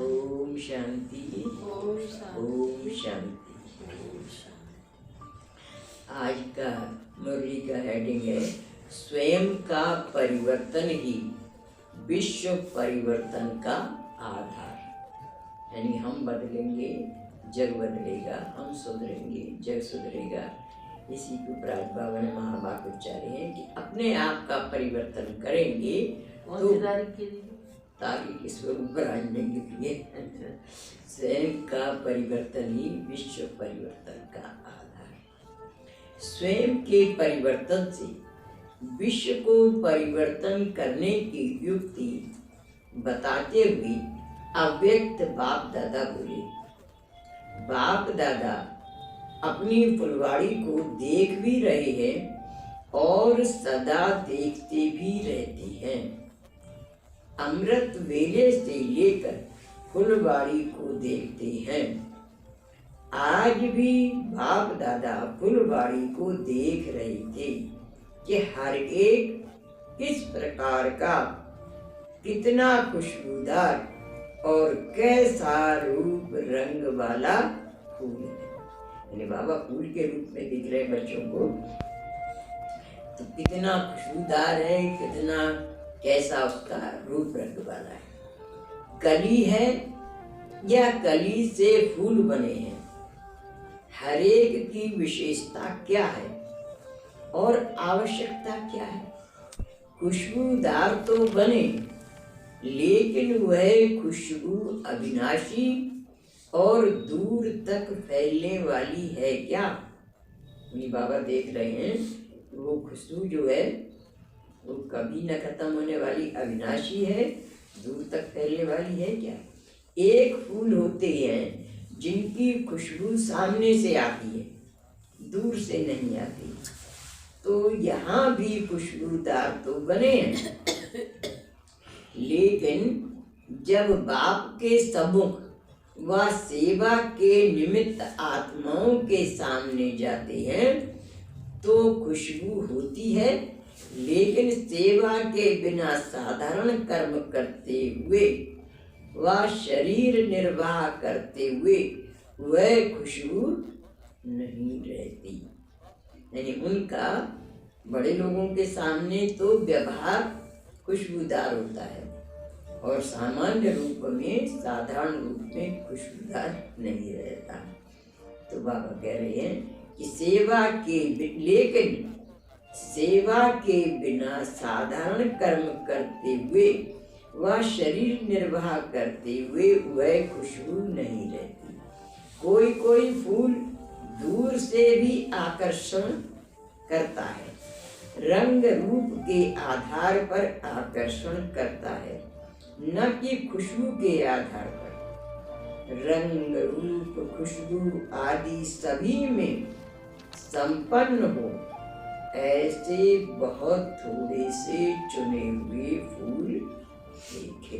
ओम शांति। ओम शांति। आज का मुरली का हेडिंग है स्वयं का परिवर्तन ही विश्व परिवर्तन का आधार। यानी हम बदलेंगे जग बदलेगा, हम सुधरेंगे जग सुधरेगा। इसी के ऊपर आज बाबा ने महावाक्य उच्चारे हैं कि अपने आप का परिवर्तन करेंगे तो तारीख इस ऊपर आज नहीं लिखिए। स्वयं का परिवर्तन ही विश्व परिवर्तन का आधार। स्वयं के परिवर्तन से विश्व को परिवर्तन करने की युक्ति बताते हुए अव्यक्त बाप दादा बोले। बाप दादा अपनी फुलवाड़ी को देख भी रहे हैं और सदा देखते भी रहते हैं। अमृत वेले से लेकर फुलवाड़ी को देखते हैं। आज भी बाप दादा फुलवाड़ी को देख रहे थे कि हर एक किस प्रकार का, कितना खुशबूदार और कैसा रूप रंग वाला फूल है। यानी बाबा फूल के रूप में दिख रहे बच्चों को, तो कितना खुशबूदार है, कितना कैसा उसका रूप रंग वाला है। कली है या कली से फूल बने हैं, हर एक की विशेषता क्या है और आवश्यकता क्या है। खुशबूदार तो बने, लेकिन वह खुशबू अविनाशी और दूर तक फैलने वाली है क्या। बाबा देख रहे हैं वो खुशबू जो है वो कभी न खत्म होने वाली अविनाशी है, दूर तक फैलने वाली है क्या। एक फूल होते हैं जिनकी खुशबू सामने से आती है, दूर से नहीं आती। तो यहाँ भी खुशबूदार तो बने हैं, लेकिन जब बाप के सम्मुख व सेवा के निमित्त आत्माओं के सामने जाते हैं तो खुशबू होती है, लेकिन सेवा के बिना साधारण कर्म करते हुए व शरीर निर्वाह करते हुए वह खुशबू नहीं रहती। यानी उनका बड़े लोगों के सामने तो व्यवहार खुशबूदार होता है और सामान्य रूप में, साधारण रूप में खुशबूदार नहीं रहता। तो बाबा कह रहे हैं कि लेकिन सेवा के बिना साधारण कर्म करते हुए व शरीर निर्वाह करते हुए वह खुशबू नहीं रहती। कोई कोई फूल दूर से भी आकर्षण करता है, रंग रूप के आधार पर आकर्षण करता है, न कि खुशबू के आधार पर। रंग रूप खुशबू आदि सभी में संपन्न हो ऐसे बहुत थोड़े से चुने हुए फूल देखे।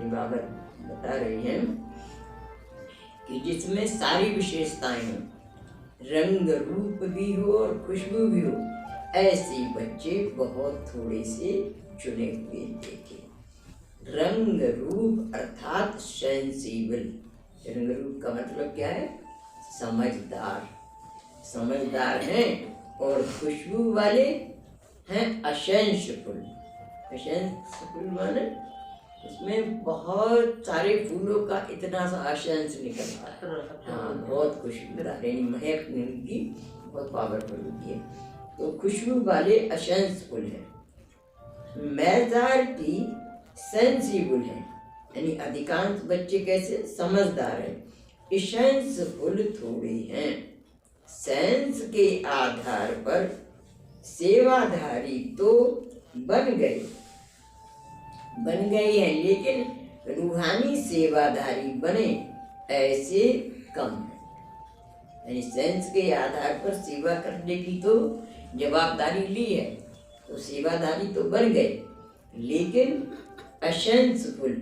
बाबा बता रहे हैं कि जिसमें सारी विशेषताएं हो, रंग रूप भी हो और खुशबू भी हो, ऐसे बच्चे बहुत थोड़े से चुने हुए देखे। रंग रूप अर्थात सेंसिबल। रंग रूप का मतलब क्या है? समझदार। समझदार हैं और खुशबू वाले हैं असेंसफुल। असेंसफुल माने उसमें बहुत सारे फूलों का इतना सा असेंस निकलता है। हाँ, बहुत खुशबूदार, यानी महक उनकी बहुत पावरफुल होती है। तो खुशबू वाले असेंसफुल हैं। मेजॉरिटी सेंसिबल है, यानी अधिकांश बच्चे कैसे? समझदार हैं। एसेंसफुल थोड़े हैं। सेंस के आधार पर सेवाधारी तो बन गए हैं, लेकिन रूहानी सेवाधारी बने ऐसे कम है। यानी सेंस के आधार पर सेवा करने की तो जवाबदारी ली है, तो सेवाधारी तो बन गए, लेकिन असेंसफुल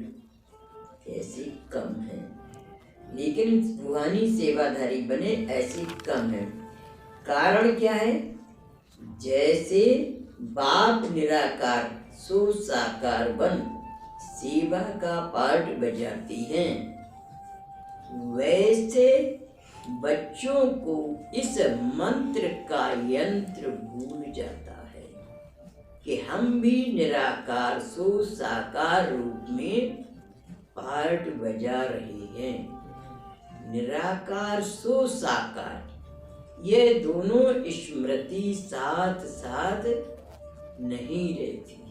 ऐसे कम है। लेकिन रूहानी सेवाधारी बने ऐसे कम है। कारण क्या है? जैसे बाप निराकार सो साकार बन सेवा का पार्ट बजाती हैं, वैसे बच्चों को इस मंत्र का यंत्र भूल जाता है कि हम भी निराकार सो साकार रूप में पार्ट बजा रहे हैं। निराकार सो साकार ये दोनों स्मृति साथ साथ नहीं रहती,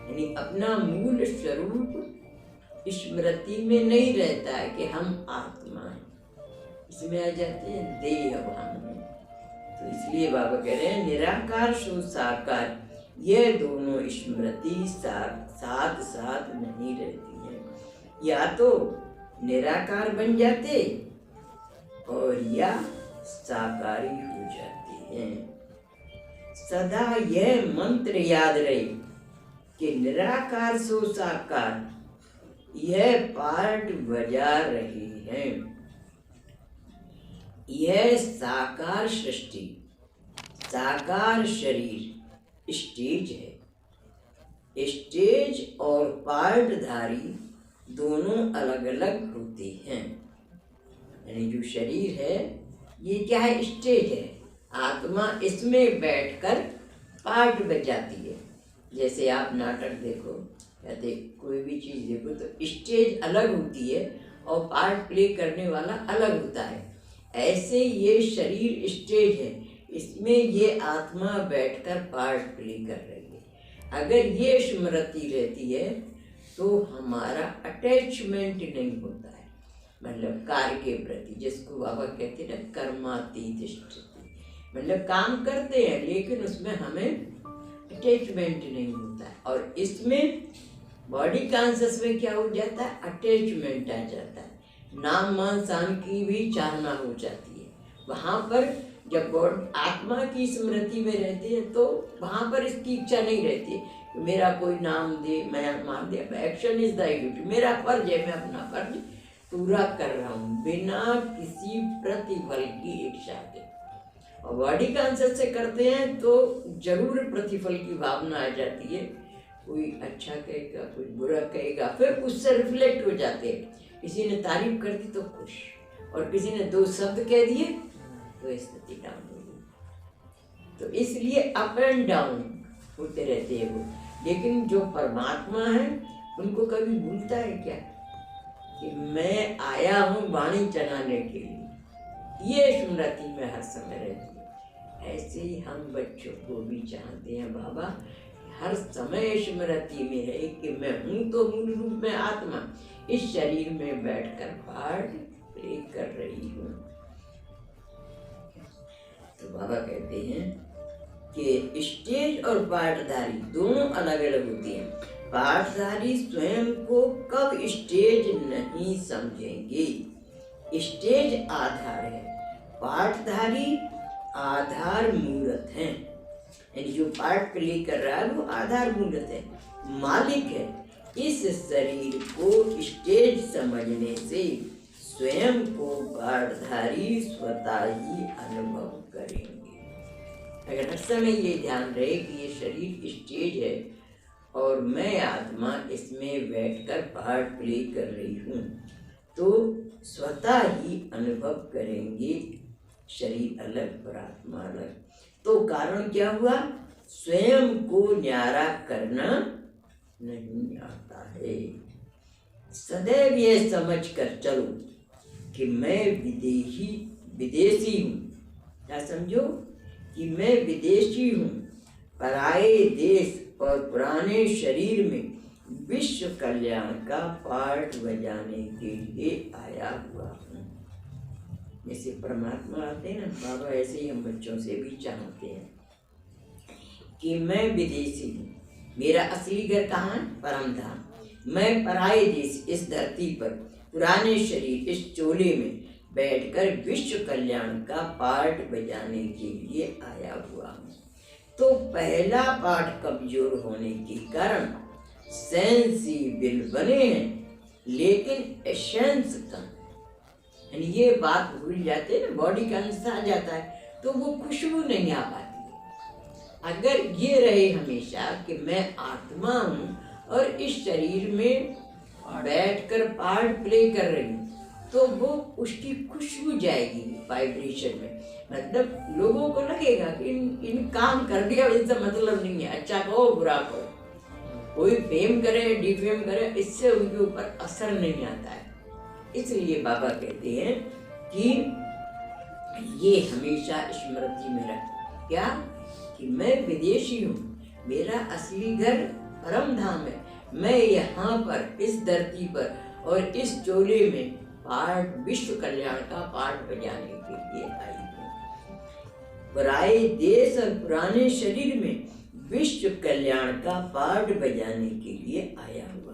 यानी अपना मूल स्वरूप स्मृति में नहीं रहता है कि हम आत्मा हैं, इसमें आ जाते हैं देह अभान में। तो इसलिए बाबा कह रहे हैं निराकार सो साकार ये दोनों स्मृति साथ साथ नहीं रहती हैं, या तो निराकार बन जाते और या साकारी हो जाते हैं। सदा यह मंत्र याद रहे कि निराकार सो साकार यह पार्ट बजा रहे हैं। यह साकार सृष्टि साकार शरीर स्टेज है। स्टेज और पार्टधारी दोनों अलग अलग होते हैं। यानी जो शरीर है ये क्या है, स्टेज है। आत्मा इसमें बैठकर पार्ट बजाती है। जैसे आप नाटक देखो या कोई भी चीज़ देखो तो स्टेज अलग होती है और पार्ट प्ले करने वाला अलग होता है। ऐसे ये शरीर स्टेज है, इसमें ये आत्मा बैठकर पार्ट प्ले कर रही है। अगर ये स्मृति रहती है तो हमारा अटैचमेंट नहीं होता है, मतलब कार्य के प्रति, जिसको बाबा कहते हैं ना कर्मातीत स्थिति, मतलब काम करते हैं लेकिन उसमें हमें अटैचमेंट नहीं होता है। और इसमें बॉडी कॉन्शियस में क्या हो जाता है, अटैचमेंट आ जाता है, नाम मान शान की भी चाहना हो जाती है। वहाँ पर जब आत्मा की स्मृति में रहते हैं तो वहाँ पर इसकी इच्छा नहीं रहती है मेरा कोई नाम दे, मैं मान दे। एक्शन इज द ड्यूटी, मेरा फर्ज है, मैं अपना फर्ज पूरा कर रहा हूँ बिना किसी प्रतिफल की इच्छा के। और बॉडी कॉन्शियस से करते हैं तो जरूर प्रतिफल की भावना आ जाती है, कोई अच्छा कहेगा कोई बुरा कहेगा, फिर उससे रिफ्लेक्ट हो जाते हैं। किसी ने तारीफ कर दी तो खुश, और किसी ने दो शब्द कह दिए तो स्थिति डाउन हो गई। तो इसलिए अप एंड डाउन होते रहते हैं वो। लेकिन जो परमात्मा है उनको कभी भूलता है क्या कि मैं आया हूँ वाणी चलाने के लिए, ये स्मृति में हर समय रहती है। ऐसे ही हम बच्चों को भी चाहते हैं बाबा हर समय स्मृति में रहे कि मैं हूँ तो मूल रूप में आत्मा इस शरीर में बैठकर पार्ट प्ले कर रही हूँ। तो बाबा कहते हैं कि स्टेज और पार्टधारी दोनों अलग अलग होती हैं। पार्टधारी स्वयं को कब स्टेज नहीं समझेंगे। स्टेज आधार है, पार्टधारी आधार मूर्त है। यानी जो पार्ट प्ले कर रहा है वो आधार मूर्त है, मालिक है। इस शरीर को स्टेज समझने से स्वयं को पार्टधारी स्वतः ही अनुभव करेंगे। अगर हर समय ये ध्यान रहे कि ये शरीर स्टेज है और मैं आत्मा इसमें बैठकर पार्ट प्ले कर रही हूँ, तो स्वतः ही अनुभव करेंगे शरीर अलग और आत्मा अलग। तो कारण क्या हुआ, स्वयं को न्यारा करना नहीं आता है। सदैव ये समझ कर चलो कि मैं विदेशी हूँ। क्या समझो कि मैं विदेशी हूँ, पराये देश और पुराने शरीर में विश्व कल्याण का पार्ट बजाने के लिए आया हुआ हूँ। जैसे परमात्मा आते हैं ना बाबा, ऐसे ही हम बच्चों से भी चाहते हैं कि मैं विदेशी हूँ, मेरा असली घर कहाँ है, परम धाम। मैं पराये देश इस धरती पर पुराने शरीर इस चोले में बैठकर विश्व कल्याण का पार्ट बजाने के लिए आया हुआ हूँ। तो पहला पार्ट कमजोर होने के कारण सेंसिबल बने हैं, लेकिन एसेंस कम। यानी ये बात भूल जाते हैं ना, बॉडी का अंश आ जाता है तो वो खुशबू नहीं आ पाती है। अगर ये रहे हमेशा कि मैं आत्मा हूँ और इस शरीर में बैठकर पार्ट प्ले कर रही हूँ, तो वो उसकी खुशबू जाएगी वाइब्रेशन में। मतलब लोगों को लगेगा कि इन काम कर दिया, इससे मतलब नहीं है, अच्छा कहो बुरा कहो, कोई फेम करे डिफेम करे, इससे उनके ऊपर असर नहीं आता है। इसलिए बाबा कहते हैं कि ये हमेशा स्मृति में रखो, क्या कि मैं विदेशी हूँ, मेरा असली घर परम धाम है, मैं यहाँ पर इस धरती पर और इस चोले में पार्ट, विश्व कल्याण का पार्ट बजाने के लिए आई हूँ। पराए देश और पुराने शरीर में विश्व कल्याण का पार्ट बजाने के लिए आया हुआ।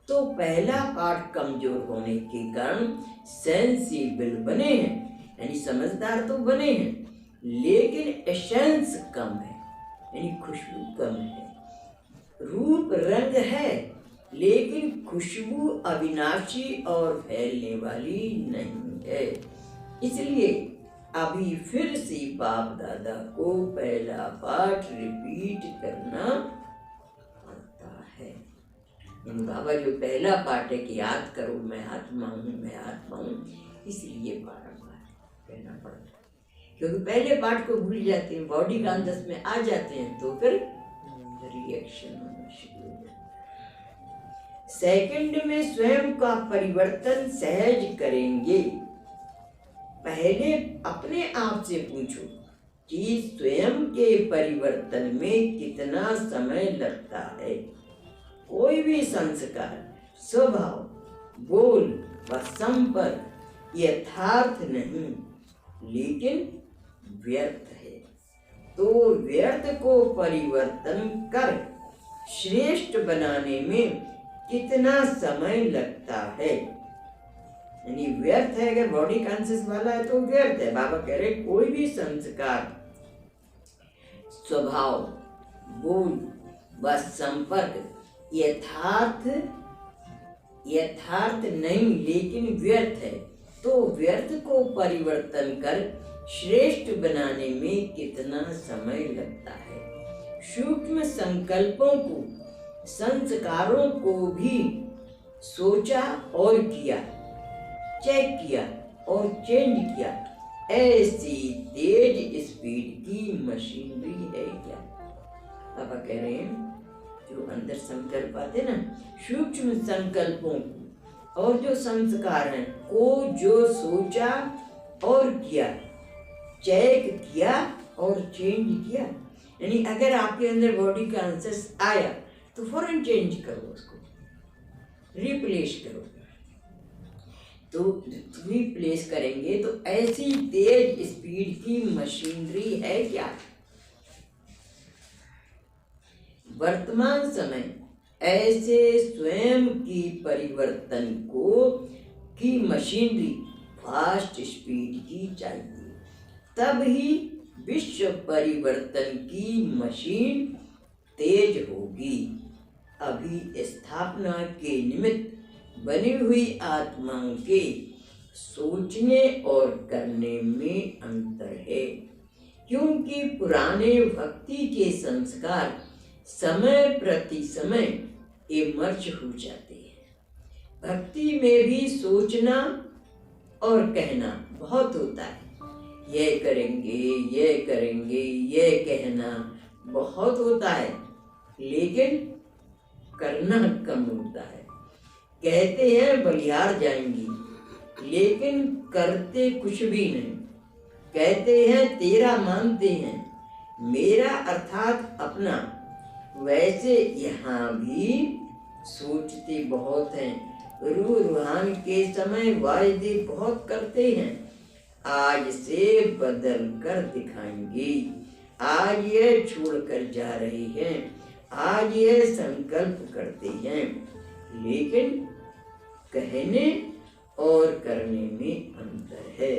तो पहला पार्ट कमजोर होने के कारण सेंसिबल बने हैं, यानी समझदार तो बने हैं, लेकिन एसेंस कम है, यानी खुशबू कम है। रूप रंग है, लेकिन खुशबू अविनाशी और फैलने वाली नहीं है। इसलिए अभी फिर से बाप दादा को पहला पाठ रिपीट करना पड़ता है। इन बाबा जो पहला पाठ है कि याद करो मैं आत्मा हूँ, मैं आत्मा हूँ, इसलिए बारंबार कहना पड़ता है। क्योंकि पहले पाठ को भूल जाते हैं, बॉडी कॉन्शियस में आ जाते हैं, तो फिर रिएक्शन होना शुरू हो जाता है। सेकंड में स्वयं का परिवर्तन सहज करेंगे। पहले अपने आप से पूछो कि स्वयं के परिवर्तन में कितना समय लगता है। कोई भी संस्कार, स्वभाव, बोल व संपर्क यथार्थ नहीं, लेकिन व्यर्थ है। तो व्यर्थ को परिवर्तन कर श्रेष्ठ बनाने में कितना समय लगता है। यानी व्यर्थ है, अगर बॉडी कॉन्शियस वाला है तो व्यर्थ है। बाबा कह रहे कोई भी संस्कार, स्वभाव, बोल व संपर्क यथार्थ नहीं, लेकिन व्यर्थ है। तो व्यर्थ को परिवर्तन कर श्रेष्ठ बनाने में कितना समय लगता है। सूक्ष्म संकल्पों को, संस्कारों को भी सोचा और किया, चेक किया और चेंज किया, ऐसी तेज स्पीड की मशीनरी है क्या। पापा कह रहे हैं जो अंदर संकल्प आते ना, सूक्ष्म संकल्पों को और जो संस्कार हैं को जो सोचा और किया, चेक किया और चेंज किया। यानी अगर आपके अंदर बॉडी कॉन्शियस आया तो फौरन चेंज करो, उसको रिप्लेस करो। तो रिप्लेस करेंगे तो ऐसी तेज स्पीड की मशीनरी है क्या। वर्तमान समय ऐसे स्वयं की परिवर्तन को की मशीनरी फास्ट स्पीड की चाहिए, तब ही विश्व परिवर्तन की मशीन तेज होगी। अभी स्थापना के निमित्त बनी हुई आत्माओं के सोचने और करने में अंतर है, क्योंकि पुराने भक्ति के संस्कार समय प्रति समय इमर्ज हो जाते हैं। भक्ति में भी सोचना और कहना बहुत होता है, ये करेंगे, ये करेंगे, ये कहना बहुत होता है, लेकिन करना कम होता है। कहते हैं बलिहार जाएंगी, लेकिन करते कुछ भी नहीं। कहते हैं तेरा मानते हैं, मेरा अर्थात अपना, वैसे यहाँ भी सोचते बहुत हैं। रूह रूहान के समय वायदे बहुत करते हैं, आज से बदल कर दिखाएंगे। आज ये छोड़कर जा रहे हैं, आज ये संकल्प करते हैं, लेकिन कहने और करने में अंतर है,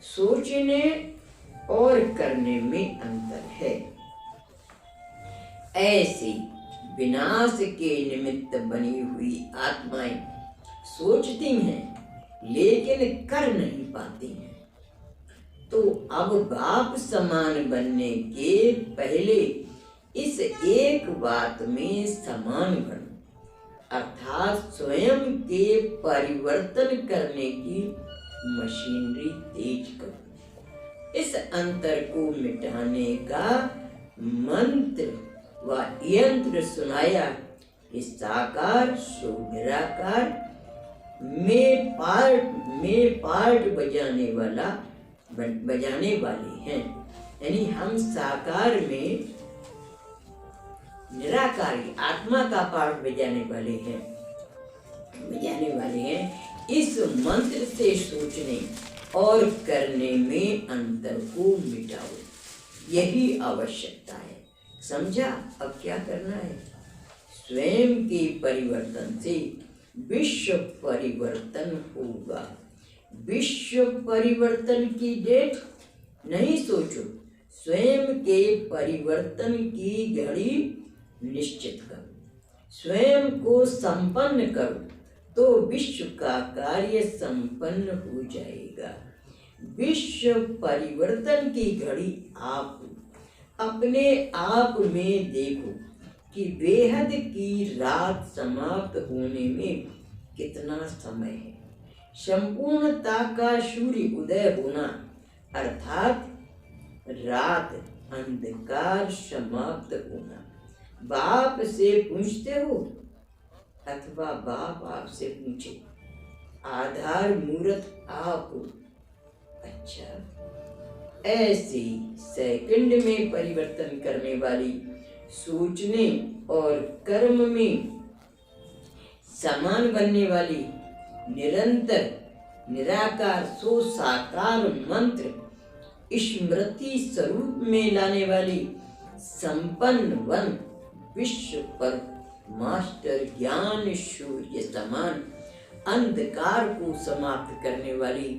सोचने और करने में अंतर है। ऐसे विनाश के निमित्त बनी हुई आत्माएं सोचती हैं लेकिन कर नहीं पाती हैं। तो अब बाप समान बनने के पहले इस एक बात में समान बनो। अर्थात स्वयं के परिवर्तन करने की मशीनरी तेज करो। इस अंतर को मिटाने का मंत्र व यंत्र सुनाया कि साकार सो निराकार में पार्ट बजाने वाले हैं। यानी हम साकार में निराकारी आत्मा का पार्ट बजाने वाले हैं। इस मंत्र से सोचने और करने में अंतर को मिटाओ, यही आवश्यकता है। समझा? अब क्या करना है? स्वयं के परिवर्तन से विश्व परिवर्तन होगा। विश्व परिवर्तन की डेट नहीं सोचो, स्वयं के परिवर्तन की घड़ी निश्चित करो। स्वयं को संपन्न करो तो विश्व का कार्य संपन्न हो जाएगा। विश्व परिवर्तन की घड़ी आप अपने आप में देखो कि बेहद की रात समाप्त होने में कितना समय है। संपूर्णता का सूर्य उदय होना अर्थात रात अंधकार समाप्त होना। बाप से पूछते हो अथवा बाप आपसे पूछे, आधार मूर्त आप हो। अच्छा, ऐसी सेकंड में परिवर्तन करने वाली, सोचने और कर्म में समान बनने वाली, निरंतर निराकार सो साकार मंत्र स्मृति स्वरूप में लाने वाली, संपन्न वन विश्व पर मास्टर ज्ञान सूर्य समान अंधकार को समाप्त करने वाली,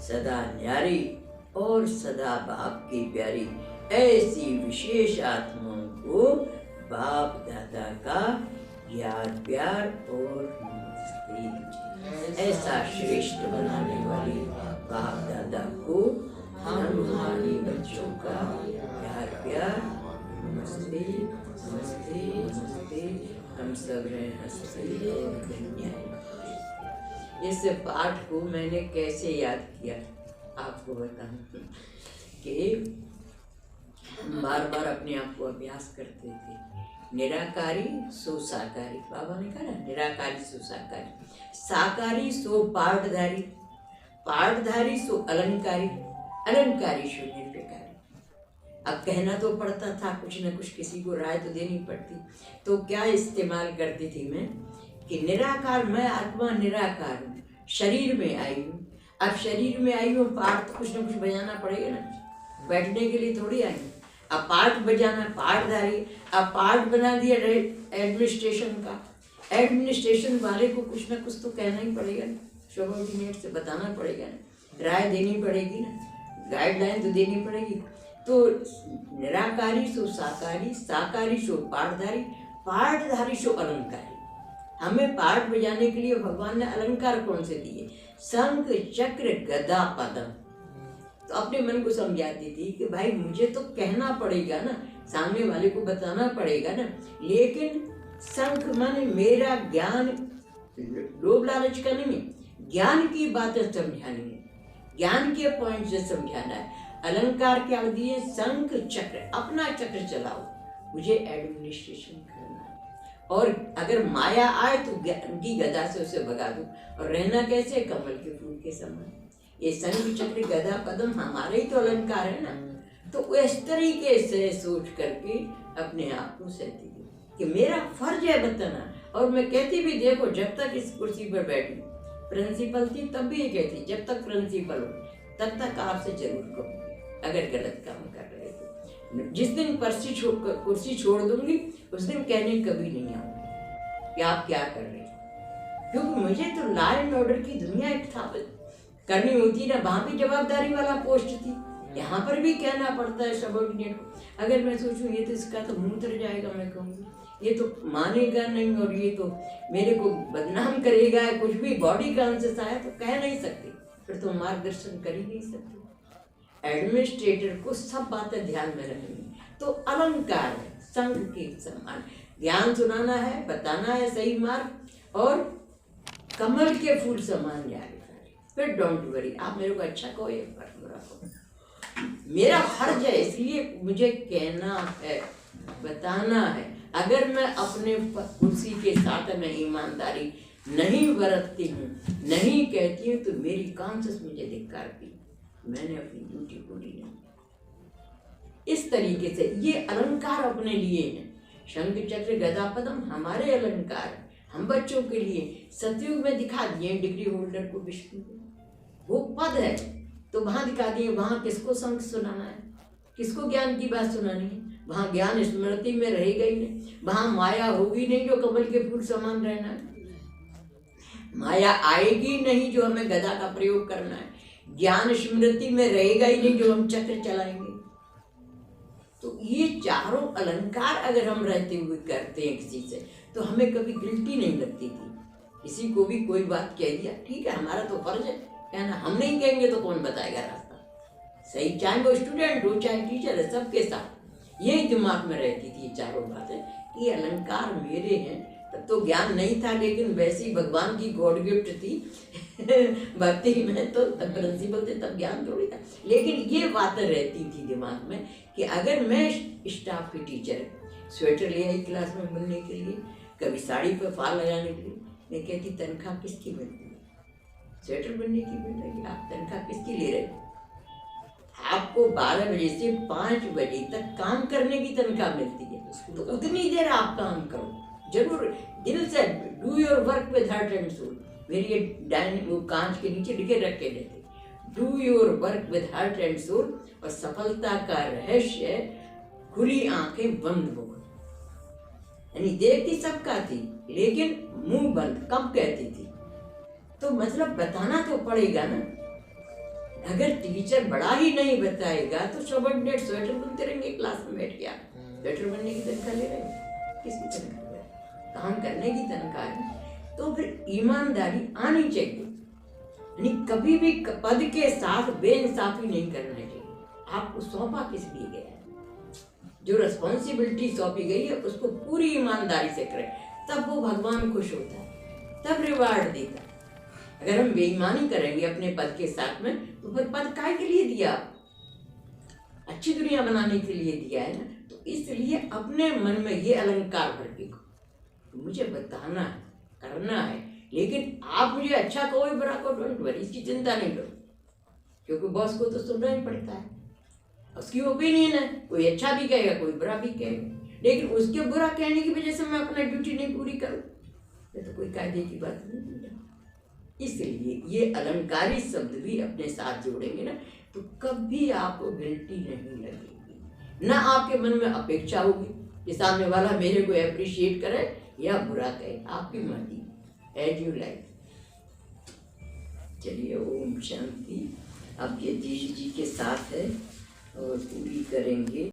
सदा न्यारी और सदा बाप की प्यारी, ऐसी विशेष आत्माओं को बाप दादा का याद प्यार और नमस्ते। ऐसा श्रेष्ठ बनाने वाली बाप दादा को हम हमारे बच्चों का याद प्यार नमस्ते नमस्ते नमस्ते। हम सब रहे हंसते और इस पाठ को मैंने कैसे याद किया आपको बताऊं कि बार बार अपने आप को अभ्यास करते थे। निराकारी सो साकारी, बाबा ने कहा ना, निराकारी सो साकारी, साकारी सो पाठधारी, पाठधारी सो अलंकारी, अलंकारी सो निर्विकारी। अब कहना तो पड़ता था कुछ न कुछ, किसी को राय तो देनी पड़ती। तो क्या इस्तेमाल करती थी मैं कि निराकार, मैं आत्मा निराकार हूँ, शरीर में आई हूँ। अब शरीर में आई हूँ, पाठ तो कुछ न कुछ बजाना पड़ेगा ना, बैठने के लिए थोड़ी आई हूँ। अब पाठ बजाना, पाठधारी। अब पाठ बना दिया एडमिनिस्ट्रेशन का, एडमिनिस्ट्रेशन वाले को कुछ ना कुछ तो कहना ही पड़ेगा ना, सबॉर्डिनेट से बताना पड़ेगा ना, राय देनी पड़ेगी ना, गाइडलाइन तो देनी पड़ेगी। तो निराकारी सो साकारी, साकारी सो पाठधारी, पाठधारी सो अलंकारी। हमें पाठ बजाने के लिए भगवान ने अलंकार कौन से दिए? शंख चक्र गदा पद्म। तो अपने मन को समझाती थी कि भाई मुझे तो कहना पड़ेगा ना, सामने वाले को बताना पड़ेगा ना, लेकिन शंख माने मेरा ज्ञान, लोभ लालच का नहीं, ज्ञान की बातें समझानी है, ज्ञान के पॉइंट से समझाना है। अलंकार क्या दिए? शंख चक्र, अपना चक्र चलाओ, मुझे एडमिनिस्ट्रेशन करना है। और अगर माया आए तो ज्ञान की गदा से उसे भगा दो। और रहना कैसे? कमल के फूल के समान। ये शंख चक्र गदा पद्म हमारे ही तो अलंकार है ना। तो इस तरीके से सोच करके अपने आप को सहती थी कि मेरा फर्ज है बताना। और मैं कहती भी, देखो जब तक इस कुर्सी पर बैठी, प्रिंसिपल थी तब भी ये कहती, जब तक प्रिंसिपल हो तब तक आपसे जरूर कहूँगी अगर गलत काम कर रहे तो। जिस दिन कुर्सी छोड़ दूंगी उस दिन कहने कभी नहीं आऊंगी कि आप क्या कर रहे हैं, क्योंकि मुझे तो लॉ एंड ऑर्डर की दुनिया स्थापित करनी होती ना। वहाँ भी जवाबदारी वाला पोस्ट थी, यहाँ पर भी कहना पड़ता है सबॉर्डिनेट को। अगर मैं सोचूं ये तो इसका तो मुंह उतर जाएगा, मैं कहूँगी ये तो मानेगा नहीं और ये तो मेरे को बदनाम करेगा, कुछ भी बॉडी कॉन्शियस आया तो कह नहीं सकते, फिर तो मार्गदर्शन कर ही नहीं सकते। एडमिनिस्ट्रेटर को सब बातें ध्यान में रखनी। तो अलंकार है, संघ के समान ज्ञान सुनाना है, बताना है सही मार्ग, और कमल के फूल समान यारी सारी। फिर डोंट वरी, आप मेरे को अच्छा कहो या बुरा कहो, मेरा फर्ज है, इसलिए मुझे कहना है, बताना है। अगर मैं अपने कुर्सी के साथ में ईमानदारी नहीं बरतती हूँ, नहीं कहती हूँ, तो मेरी कॉन्शियस मुझे धिक्कारती, मैंने अपनी ड्यूटी पूरी नहीं। इस तरीके से ये अलंकार अपने लिए हैं। शंख चक्र गदा पद्म हमारे अलंकार हैं, हम बच्चों के लिए सतयुग में दिखा दिए डिग्री होल्डर को विष्णु को, वो पद है तो वहां दिखा दिए। वहां किसको शंख सुनाना है, किसको ज्ञान की बात सुनानी है? वहां ज्ञान स्मृति में रहेगा ही नहीं, वहां माया होगी नहीं जो कमल के फूल समान रहना है, माया आएगी नहीं जो हमें गदा का प्रयोग करना है, ज्ञान स्मृति में रहेगा ही नहीं जो हम चक्र चलाएंगे। तो ये चारों अलंकार अगर हम रहते हुए करते हैं किसी से, तो हमें कभी गिल्टी नहीं लगती थी। किसी को भी कोई बात कह दिया, ठीक है, हमारा तो फर्ज है कहना, हम नहीं कहेंगे तो कौन बताएगा रास्ता सही, चाहे वो स्टूडेंट हो चाहे टीचर है, सबके साथ यही दिमाग में रहती थी चारों बातें कि अलंकार मेरे हैं। तब तो ज्ञान नहीं था, लेकिन वैसी भगवान की गॉड गिफ्ट थी भक्ति में, तो तब प्रिंसिपल थे, तब ज्ञान थोड़ी था, लेकिन ये बातें रहती थी दिमाग में कि अगर मैं स्टाफ की टीचर स्वेटर ले आई क्लास में बुनने के लिए, कभी साड़ी पर फाल लगाने के लिए, मैं कहती तनख्वाह किसकी मिलती है? स्वेटर बुनने की मिल रही है, आप तनख्वाह किसकी ले रहे हैं? आपको 12 बजे से 5 बजे तक काम करने की तनख्वाह मिलती है, तो उतनी देर आप काम करो, जरूर दिल से do your work with heart and soul. मेरी ये डाइनिंग वो कांच के नीचे लिखे रखे रहते, do your work with heart and soul, और सफलता का रहस्य खुली आंखें बंद हो। यानी देखती सबका थी, लेकिन मुंह बंद कब कहती थी, तो मतलब बताना तो पड़ेगा ना। अगर टीचर बड़ा ही नहीं बताएगा तो सबऑर्डिनेट स्वेटर बुनते रहेंगे क्लास में बैठ के, आप स्वेटर बनने की तनख्वाह ले रहे हैं, किसकी तनख्वाह ले रहे हैं? काम करने की तनख्वाह है। तो फिर ईमानदारी आनी चाहिए, यानी कभी भी पद के साथ बेइंसाफी नहीं करना चाहिए। आपको सौंपा किस लिए गया है, जो रिस्पॉन्सिबिलिटी सौंपी गई है उसको पूरी ईमानदारी से करें, तब वो भगवान खुश होता है, तब रिवार्ड देता है। अगर हम बेईमानी करेंगे अपने पद के साथ में, तो फिर पद काहे के लिए दिया? अच्छी दुनिया बनाने के लिए दिया है ना। तो इसलिए अपने मन में ये अलंकार भर के तो मुझे बताना है, करना है, लेकिन आप मुझे अच्छा कहो या बुरा कहो, डोंट वरी, इसकी चिंता नहीं करो, क्योंकि बॉस को तो सुनना ही पड़ता है, उसकी ओपिनियन है, कोई अच्छा भी कहेगा कोई बुरा भी कहेगा, लेकिन उसके बुरा कहने की वजह से मैं अपना ड्यूटी नहीं पूरी करूँ, ये तो कोई कायदे की बात नहीं है। इसलिए ये अलंकारी शब्द भी अपने साथ जोड़ेंगे ना, तो कभी आपको गिल्टी नहीं लगेगी, ना आपके मन में अपेक्षा होगी कि सामने वाला मेरे को अप्रिशिएट करे या बुरा कहे, आपकी मर्जी, एज यू लाइक। चलिए, ओम शांति। अब ये जी के साथ है और पूरी करेंगे।